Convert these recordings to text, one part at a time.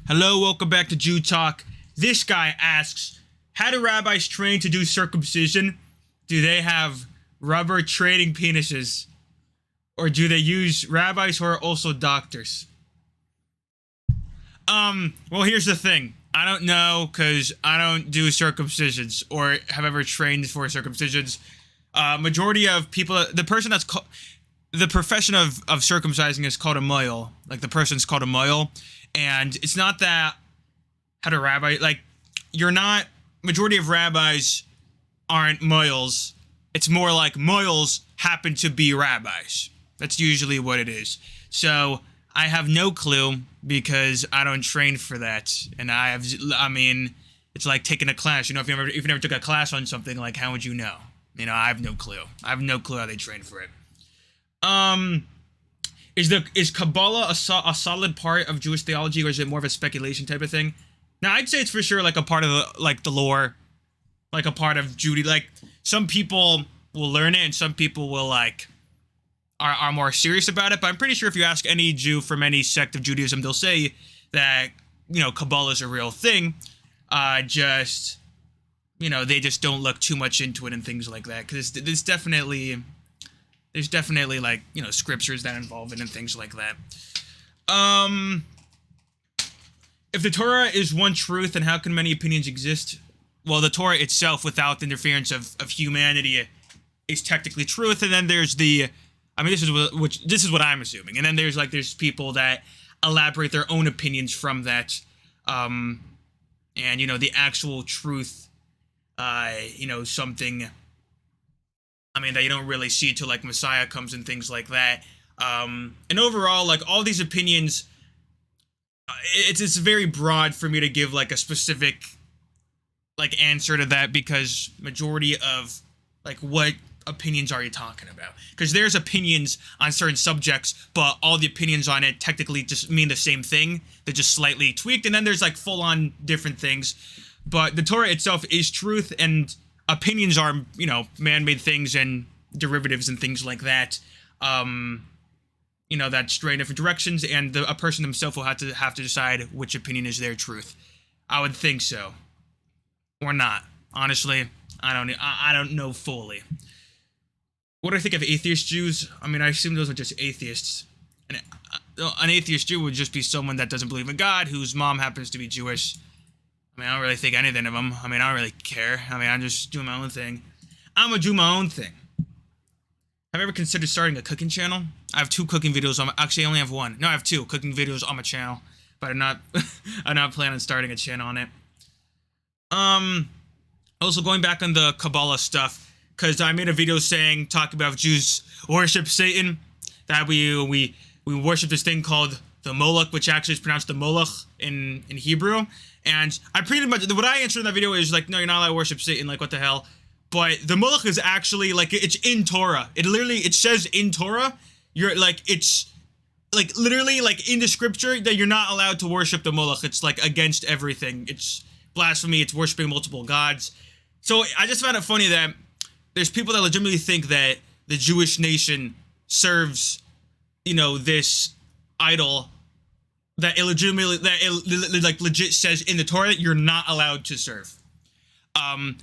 Hello, welcome back to Jew Talk. This guy asks, how do rabbis train to do circumcision? Do they have rubber training penises? Or do they use rabbis who are also doctors? Well, here's the thing. I don't know, because I don't do circumcisions or have ever trained for circumcisions. Majority of people, the profession of circumcising is called a moil. Like, the person's called a moil. And it's not that, how do rabbi, like, majority of rabbis aren't moils. It's more like moils happen to be rabbis. That's usually what it is. So, I have no clue because I don't train for that. And it's like taking a class. You know, if you never took a class on something, like, how would you know? You know, I have no clue. I have no clue how they train for it. Is Cabala a solid part of Jewish theology, or is it more of a speculation type of thing? Now, I'd say it's for sure like a part of the lore, like a part of Judaism. Like, some people will learn it, and some people will are more serious about it. But I'm pretty sure if you ask any Jew from any sect of Judaism, they'll say that, you know, Cabala is a real thing. They just don't look too much into it and things like that, because there's definitely like, you know, scriptures that involve it and things like that. If the Torah is one truth, then how can many opinions exist? Well, the Torah itself, without the interference of humanity, is technically truth. And then there's this is what I'm assuming. And then there's people that elaborate their own opinions from that. And, you know, the actual truth, something, that you don't really see till, like, Messiah comes and things like that. And overall, like, all these opinions, it's very broad for me to give, like, a specific, like, answer to that, because majority of, like, what opinions are you talking about? Because there's opinions on certain subjects, but all the opinions on it technically just mean the same thing. They're just slightly tweaked, and then there's, like, full-on different things. But the Torah itself is truth, and opinions are, you know, man-made things and derivatives and things like that. That stray in different directions, and a person himself will have to decide which opinion is their truth. I would think so, or not. Honestly, I don't know fully. What do I think of atheist Jews? I assume those are just atheists. And an atheist Jew would just be someone that doesn't believe in God, whose mom happens to be Jewish. I don't really think anything of them. I don't really care. I'm just doing my own thing. I'm gonna do my own thing. Have you ever considered starting a cooking channel? I have 2 cooking videos on actually, I only have 1. No, I have 2 cooking videos on my channel, but I'm not planning on starting a channel on it. Also, going back on the Cabala stuff, because I made a video talking about if Jews worship Satan, that we worship this thing called the Moloch, which actually is pronounced the Moloch in Hebrew. And I pretty much, what I answered in that video is like, no, you're not allowed to worship Satan, like, what the hell. But the Moloch is actually, like, it's in Torah. It says in Torah, it's, like, literally, like, in the scripture that you're not allowed to worship the Moloch. It's, like, against everything. It's blasphemy. It's worshiping multiple gods. So I just found it funny that there's people that legitimately think that the Jewish nation serves, you know, this idol that legit says in the Torah that you're not allowed to serve.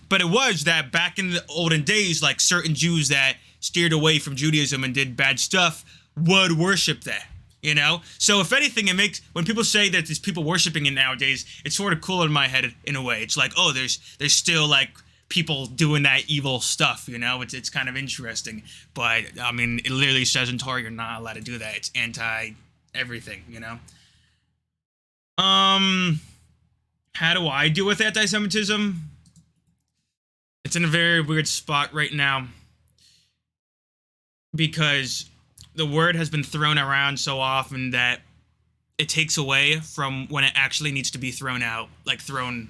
But it was that back in the olden days, like, certain Jews that steered away from Judaism and did bad stuff would worship that, you know? So if anything, it makes, when people say that there's people worshiping it nowadays, it's sort of cool in my head in a way. It's like, oh, there's still, like, people doing that evil stuff, you know? It's kind of interesting. But, it literally says in Torah you're not allowed to do that. It's anti-everything, you know? How do I deal with anti-Semitism? It's in a very weird spot right now, because the word has been thrown around so often that it takes away from when it actually needs to be thrown out, like, thrown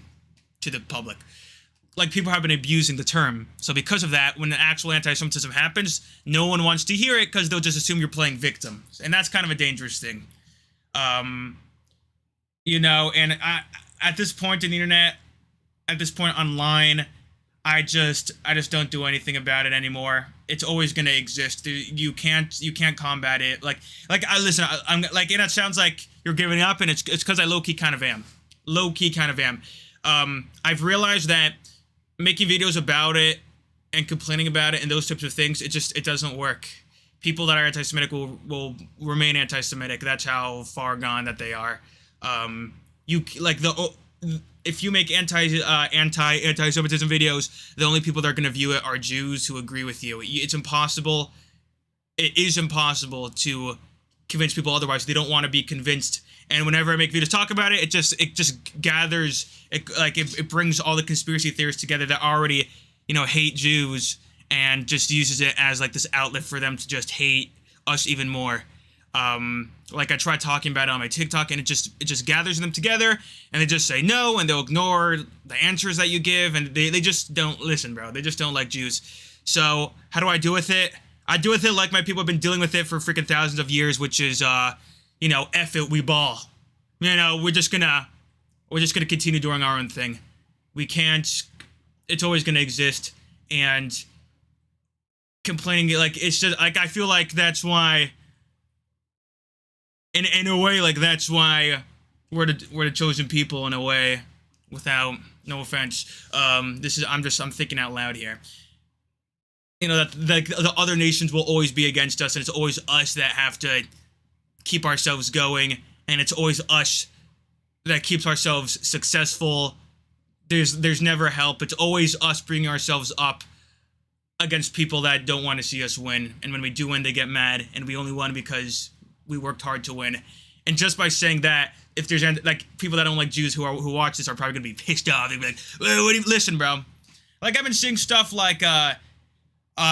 to the public. Like, people have been abusing the term. So because of that, when the actual anti-Semitism happens, no one wants to hear it, because they'll just assume you're playing victim. And that's kind of a dangerous thing. And at this point in the internet, at this point online, I just don't do anything about it anymore. It's always gonna exist. You can't combat it. I'm like, and it sounds like you're giving up, and it's because I low-key kind of am. Low-key kind of am. I've realized that making videos about it and complaining about it and those types of things, it doesn't work. People that are anti-Semitic will remain anti-Semitic. That's how far gone that they are. If you make anti-Semitism videos, the only people that are going to view it are Jews who agree with you. It's impossible. It is impossible to convince people otherwise. They don't want to be convinced. And whenever I make videos talk about it, it just gathers. It brings all the conspiracy theorists together that already, hate Jews, and just uses it as like this outlet for them to just hate us even more. I tried talking about it on my TikTok, and it just gathers them together, and they just say no, and they'll ignore the answers that you give, and they just don't listen, bro. They just don't like Jews. So how do I deal with it? I deal with it like my people have been dealing with it for freaking thousands of years, which is, F it, we ball. We're just gonna continue doing our own thing. We can't. It's always gonna exist, and complaining it's just I feel like that's why. In a way, that's why we're the chosen people. In a way, without no offense. I'm thinking out loud here. That the other nations will always be against us, and it's always us that have to keep ourselves going, and it's always us that keeps ourselves successful. There's never help. It's always us bringing ourselves up against people that don't want to see us win, and when we do win, they get mad, and we only won because we worked hard to win. And just by saying that, if there's people that don't like Jews who watch this are probably gonna be pissed off. They'd be like, listen, bro. I've been seeing stuff like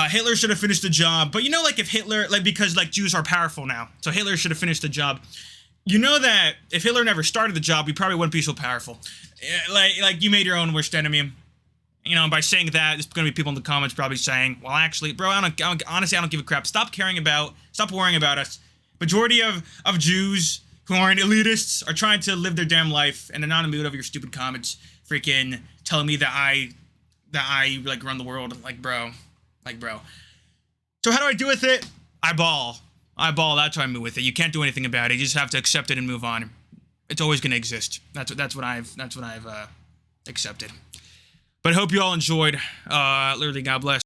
Hitler should have finished the job, but if Hitler because Jews are powerful now, so Hitler should have finished the job. That if Hitler never started the job, we probably wouldn't be so powerful. You made your own worst enemy. By saying that, there's gonna be people in the comments probably saying, well, actually, bro, honestly, I don't give a crap. Stop worrying about us. Majority of Jews who aren't elitists are trying to live their damn life, and they're not in the mood of your stupid comments freaking telling me that I run the world. Bro. So how do I do with it? I ball. That's how I move with it. You can't do anything about it. You just have to accept it and move on. It's always going to exist. That's what I've accepted. But I hope you all enjoyed. Literally, God bless.